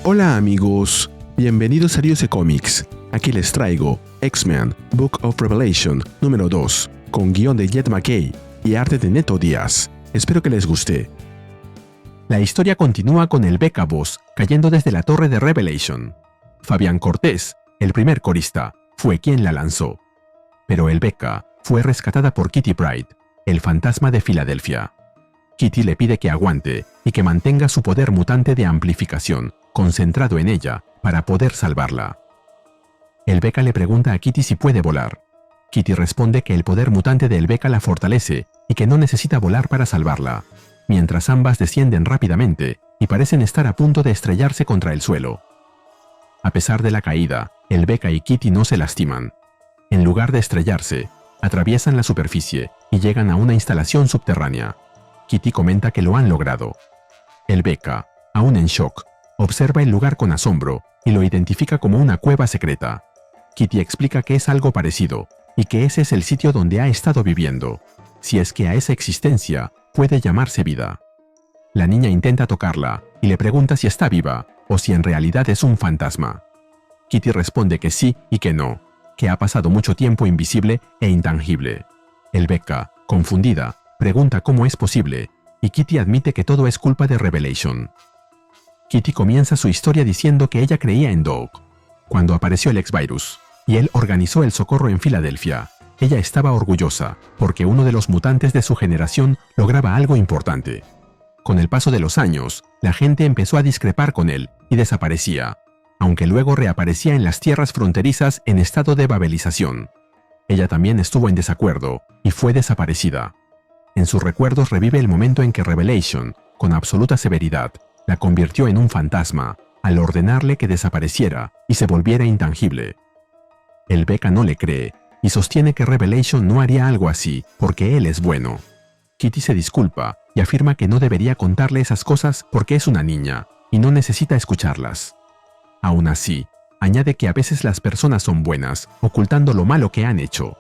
Hola amigos, bienvenidos a Diose Comics. Aquí les traigo X-Men Book of Revelation número 2, con guión de Jed MacKay y arte de Neto Díaz. Espero que les guste. La historia continúa con el Becca Boss cayendo desde la torre de Revelation. Fabián Cortés, el primer corista, fue quien la lanzó. Pero el Becca fue rescatada por Kitty Pryde, el fantasma de Filadelfia. Kitty le pide que aguante y que mantenga su poder mutante de amplificación concentrado en ella para poder salvarla. El Becca le pregunta a Kitty si puede volar. Kitty responde que el poder mutante del Becca la fortalece y que no necesita volar para salvarla, mientras ambas descienden rápidamente y parecen estar a punto de estrellarse contra el suelo. A pesar de la caída, el Becca y Kitty no se lastiman. En lugar de estrellarse, atraviesan la superficie y llegan a una instalación subterránea. Kitty comenta que lo han logrado. El Becca, aún en shock, observa el lugar con asombro y lo identifica como una cueva secreta. Kitty explica que es algo parecido y que ese es el sitio donde ha estado viviendo, si es que a esa existencia puede llamarse vida. La niña intenta tocarla y le pregunta si está viva o si en realidad es un fantasma. Kitty responde que sí y que no, que ha pasado mucho tiempo invisible e intangible. El Becca, confundida, pregunta cómo es posible y Kitty admite que todo es culpa de Revelation. Kitty comienza su historia diciendo que ella creía en Doug. Cuando apareció el X-Virus y él organizó el socorro en Filadelfia, ella estaba orgullosa porque uno de los mutantes de su generación lograba algo importante. Con el paso de los años, la gente empezó a discrepar con él y desaparecía, aunque luego reaparecía en las tierras fronterizas en estado de babelización. Ella también estuvo en desacuerdo y fue desaparecida. En sus recuerdos revive el momento en que Revelation, con absoluta severidad, la convirtió en un fantasma al ordenarle que desapareciera y se volviera intangible. El Becca no le cree y sostiene que Revelation no haría algo así porque él es bueno. Kitty se disculpa y afirma que no debería contarle esas cosas porque es una niña y no necesita escucharlas. Aún así, añade que a veces las personas son buenas, ocultando lo malo que han hecho.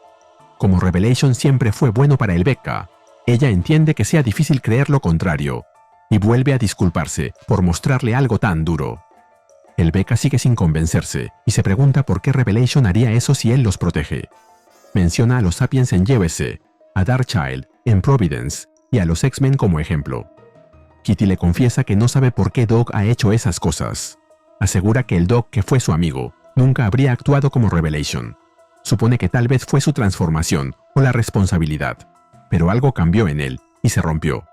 Como Revelation siempre fue bueno para el Becca, ella entiende que sea difícil creer lo contrario, y vuelve a disculparse por mostrarle algo tan duro. El Becca sigue sin convencerse y se pregunta por qué Revelation haría eso si él los protege. Menciona a los Sapiens en USA, a Darkchild en Providence y a los X-Men como ejemplo. Kitty le confiesa que no sabe por qué Doug ha hecho esas cosas. Asegura que el Doug que fue su amigo nunca habría actuado como Revelation. Supone que tal vez fue su transformación o la responsabilidad, pero algo cambió en él y se rompió.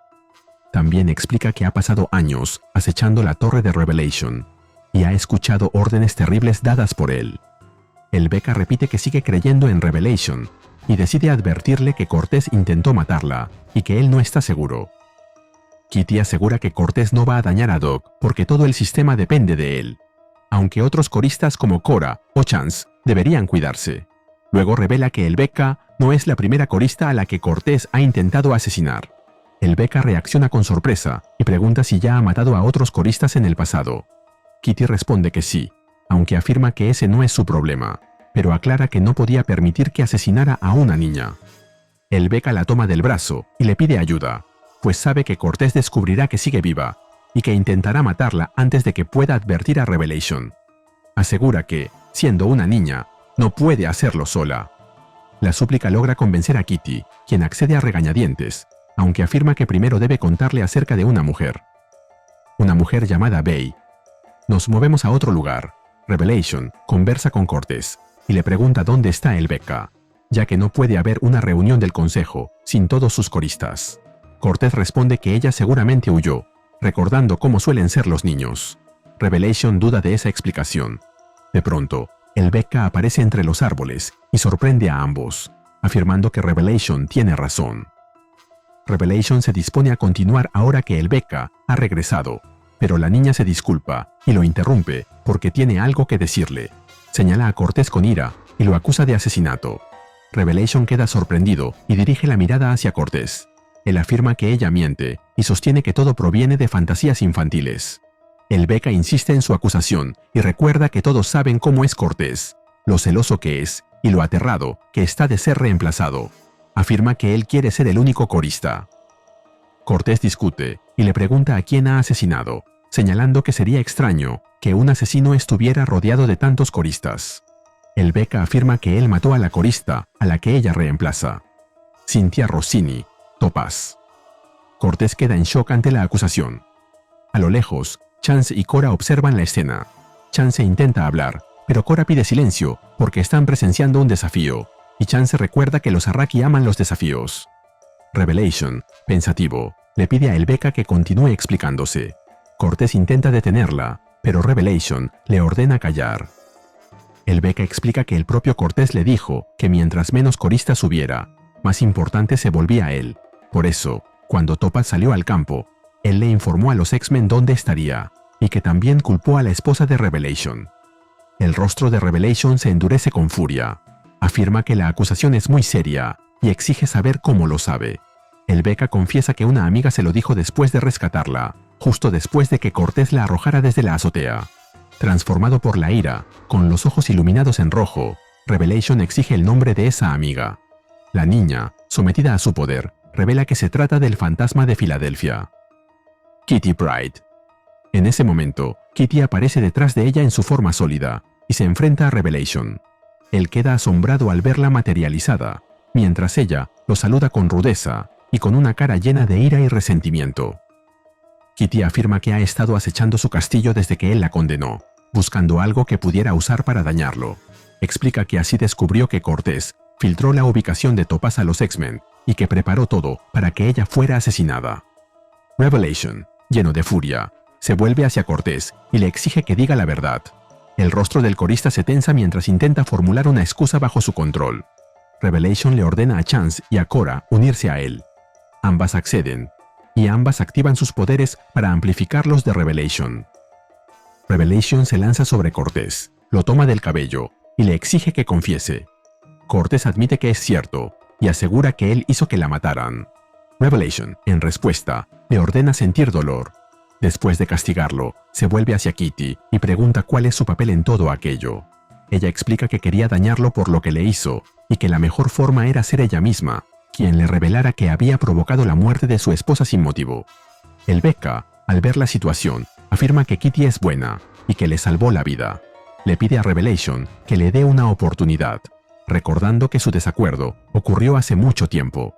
También explica que ha pasado años acechando la torre de Revelation y ha escuchado órdenes terribles dadas por él. El Becca repite que sigue creyendo en Revelation y decide advertirle que Cortés intentó matarla y que él no está seguro. Kitty asegura que Cortés no va a dañar a Doug porque todo el sistema depende de él, aunque otros coristas como Cora o Chance deberían cuidarse. Luego revela que el Becca no es la primera corista a la que Cortés ha intentado asesinar. El Becca reacciona con sorpresa y pregunta si ya ha matado a otros coristas en el pasado. Kitty responde que sí, aunque afirma que ese no es su problema, pero aclara que no podía permitir que asesinara a una niña. El Becca la toma del brazo y le pide ayuda, pues sabe que Cortés descubrirá que sigue viva y que intentará matarla antes de que pueda advertir a Revelation. Asegura que, siendo una niña, no puede hacerlo sola. La súplica logra convencer a Kitty, quien accede a regañadientes, aunque afirma que primero debe contarle acerca de una mujer. Una mujer llamada Bay. Nos movemos a otro lugar. Revelation conversa con Cortés y le pregunta dónde está el Becca, ya que no puede haber una reunión del consejo sin todos sus coristas. Cortés responde que ella seguramente huyó, recordando cómo suelen ser los niños. Revelation duda de esa explicación. De pronto, el Becca aparece entre los árboles y sorprende a ambos, afirmando que Revelation tiene razón. Revelation se dispone a continuar ahora que el Becca ha regresado, pero la niña se disculpa y lo interrumpe porque tiene algo que decirle. Señala a Cortés con ira y lo acusa de asesinato. Revelation queda sorprendido y dirige la mirada hacia Cortés. Él afirma que ella miente y sostiene que todo proviene de fantasías infantiles. El Becca insiste en su acusación y recuerda que todos saben cómo es Cortés, lo celoso que es y lo aterrado que está de ser reemplazado. Afirma que él quiere ser el único corista. Cortés discute y le pregunta a quién ha asesinado, señalando que sería extraño que un asesino estuviera rodeado de tantos coristas. El Becca afirma que él mató a la corista a la que ella reemplaza. Cynthia Rossini, Topaz. Cortés queda en shock ante la acusación. A lo lejos, Chance y Cora observan la escena. Chance intenta hablar, pero Cora pide silencio porque están presenciando un desafío, y Chance recuerda que los Arraki aman los desafíos. Revelation, pensativo, le pide a El Becca que continúe explicándose. Cortés intenta detenerla, pero Revelation le ordena callar. El Becca explica que el propio Cortés le dijo que mientras menos coristas hubiera, más importante se volvía a él. Por eso, cuando Topaz salió al campo, él le informó a los X-Men dónde estaría, y que también culpó a la esposa de Revelation. El rostro de Revelation se endurece con furia. Afirma que la acusación es muy seria y exige saber cómo lo sabe. El Becca confiesa que una amiga se lo dijo después de rescatarla, justo después de que Cortés la arrojara desde la azotea. Transformado por la ira, con los ojos iluminados en rojo, Revelation exige el nombre de esa amiga. La niña, sometida a su poder, revela que se trata del fantasma de Filadelfia. Kitty Pryde. En ese momento, Kitty aparece detrás de ella en su forma sólida y se enfrenta a Revelation. Él queda asombrado al verla materializada, mientras ella lo saluda con rudeza y con una cara llena de ira y resentimiento. Kitty afirma que ha estado acechando su castillo desde que él la condenó, buscando algo que pudiera usar para dañarlo. Explica que así descubrió que Cortés filtró la ubicación de Topaz a los X-Men y que preparó todo para que ella fuera asesinada. Revelation, lleno de furia, se vuelve hacia Cortés y le exige que diga la verdad. El rostro del corista se tensa mientras intenta formular una excusa bajo su control. Revelation le ordena a Chance y a Cora unirse a él. Ambas acceden, y ambas activan sus poderes para amplificar los de Revelation. Revelation se lanza sobre Cortés, lo toma del cabello y le exige que confiese. Cortés admite que es cierto y asegura que él hizo que la mataran. Revelation, en respuesta, le ordena sentir dolor. Después de castigarlo, se vuelve hacia Kitty y pregunta cuál es su papel en todo aquello. Ella explica que quería dañarlo por lo que le hizo y que la mejor forma era ser ella misma, quien le revelara que había provocado la muerte de su esposa sin motivo. El Becca, al ver la situación, afirma que Kitty es buena y que le salvó la vida. Le pide a Revelation que le dé una oportunidad, recordando que su desacuerdo ocurrió hace mucho tiempo.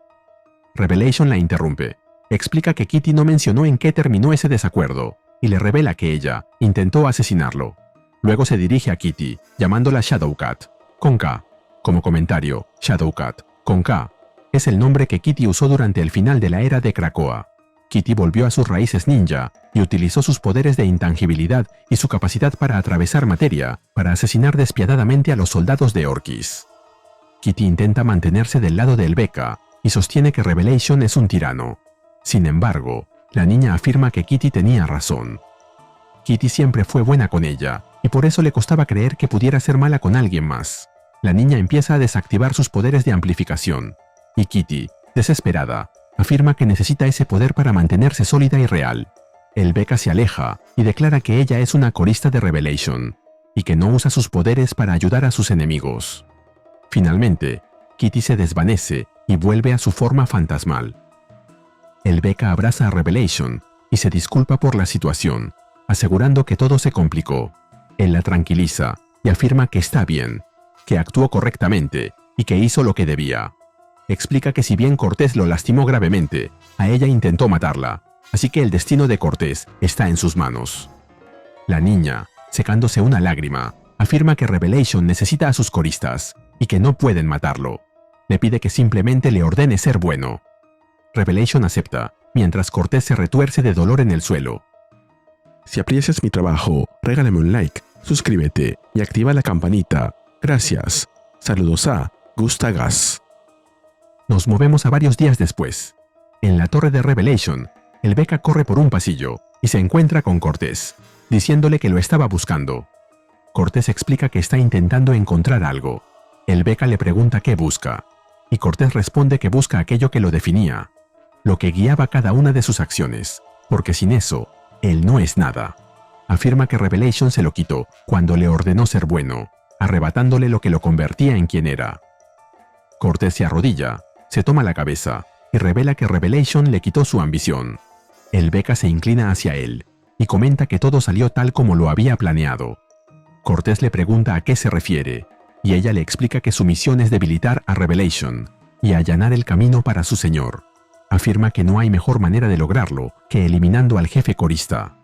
Revelation la interrumpe. Explica que Kitty no mencionó en qué terminó ese desacuerdo y le revela que ella intentó asesinarlo. Luego se dirige a Kitty, llamándola Shadowcat, con K. Como comentario, Shadowcat, con K, es el nombre que Kitty usó durante el final de la era de Krakoa. Kitty volvió a sus raíces ninja y utilizó sus poderes de intangibilidad y su capacidad para atravesar materia para asesinar despiadadamente a los soldados de Orkis. Kitty intenta mantenerse del lado de El Becca y sostiene que Revelation es un tirano. Sin embargo, la niña afirma que Kitty tenía razón. Kitty siempre fue buena con ella, y por eso le costaba creer que pudiera ser mala con alguien más. La niña empieza a desactivar sus poderes de amplificación, y Kitty, desesperada, afirma que necesita ese poder para mantenerse sólida y real. El Becca se aleja y declara que ella es una corista de Revelation, y que no usa sus poderes para ayudar a sus enemigos. Finalmente, Kitty se desvanece y vuelve a su forma fantasmal. El Becca abraza a Revelation y se disculpa por la situación, asegurando que todo se complicó. Él la tranquiliza y afirma que está bien, que actuó correctamente y que hizo lo que debía. Explica que si bien Cortés lo lastimó gravemente, a ella intentó matarla, así que el destino de Cortés está en sus manos. La niña, secándose una lágrima, afirma que Revelation necesita a sus coristas y que no pueden matarlo. Le pide que simplemente le ordene ser bueno. Revelation acepta, mientras Cortés se retuerce de dolor en el suelo. Si aprecias mi trabajo, regálame un like, suscríbete y activa la campanita. Gracias. Saludos a Gustagas. Nos movemos a varios días después. En la torre de Revelation, el Becca corre por un pasillo y se encuentra con Cortés, diciéndole que lo estaba buscando. Cortés explica que está intentando encontrar algo. El Becca le pregunta qué busca, y Cortés responde que busca aquello que lo definía, lo que guiaba cada una de sus acciones, porque sin eso, él no es nada. Afirma que Revelation se lo quitó cuando le ordenó ser bueno, arrebatándole lo que lo convertía en quien era. Cortés se arrodilla, se toma la cabeza y revela que Revelation le quitó su ambición. El Becca se inclina hacia él y comenta que todo salió tal como lo había planeado. Cortés le pregunta a qué se refiere, y ella le explica que su misión es debilitar a Revelation y allanar el camino para su señor. Afirma que no hay mejor manera de lograrlo que eliminando al jefe corista.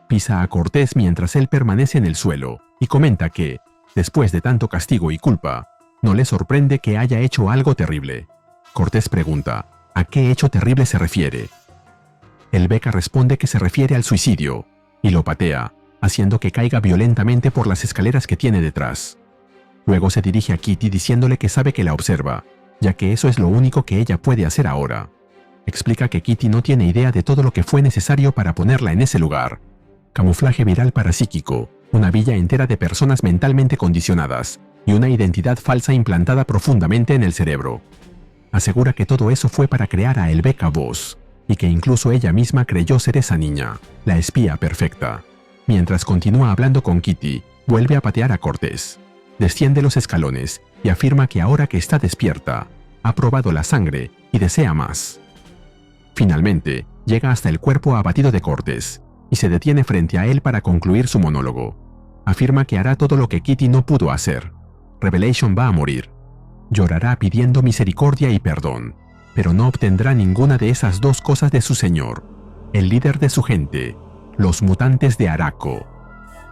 Pisa a Cortés mientras él permanece en el suelo y comenta que, después de tanto castigo y culpa, no le sorprende que haya hecho algo terrible. Cortés pregunta, ¿a qué hecho terrible se refiere? El Beca responde que se refiere al suicidio, y lo patea, haciendo que caiga violentamente por las escaleras que tiene detrás. Luego se dirige a Kitty diciéndole que sabe que la observa, ya que eso es lo único que ella puede hacer ahora. Explica que Kitty no tiene idea de todo lo que fue necesario para ponerla en ese lugar. Camuflaje viral parapsíquico, una villa entera de personas mentalmente condicionadas y una identidad falsa implantada profundamente en el cerebro. Asegura que todo eso fue para crear a Elbeca Voss, y que incluso ella misma creyó ser esa niña, la espía perfecta. Mientras continúa hablando con Kitty, vuelve a patear a Cortés. Desciende los escalones y afirma que ahora que está despierta, ha probado la sangre y desea más. Finalmente, llega hasta el cuerpo abatido de Cortés y se detiene frente a él para concluir su monólogo. Afirma que hará todo lo que Kitty no pudo hacer. Revelation va a morir. Llorará pidiendo misericordia y perdón, pero no obtendrá ninguna de esas dos cosas de su señor, el líder de su gente, los mutantes de Arakko.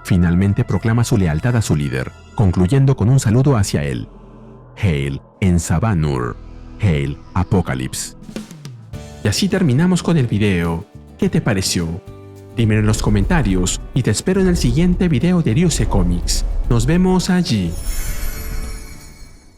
Finalmente proclama su lealtad a su líder, concluyendo con un saludo hacia él. Hail Ensabanur, Hail Apocalypse. Y así terminamos con el video. ¿Qué te pareció? Dímelo en los comentarios y te espero en el siguiente video de Ryusei Comics. Nos vemos allí.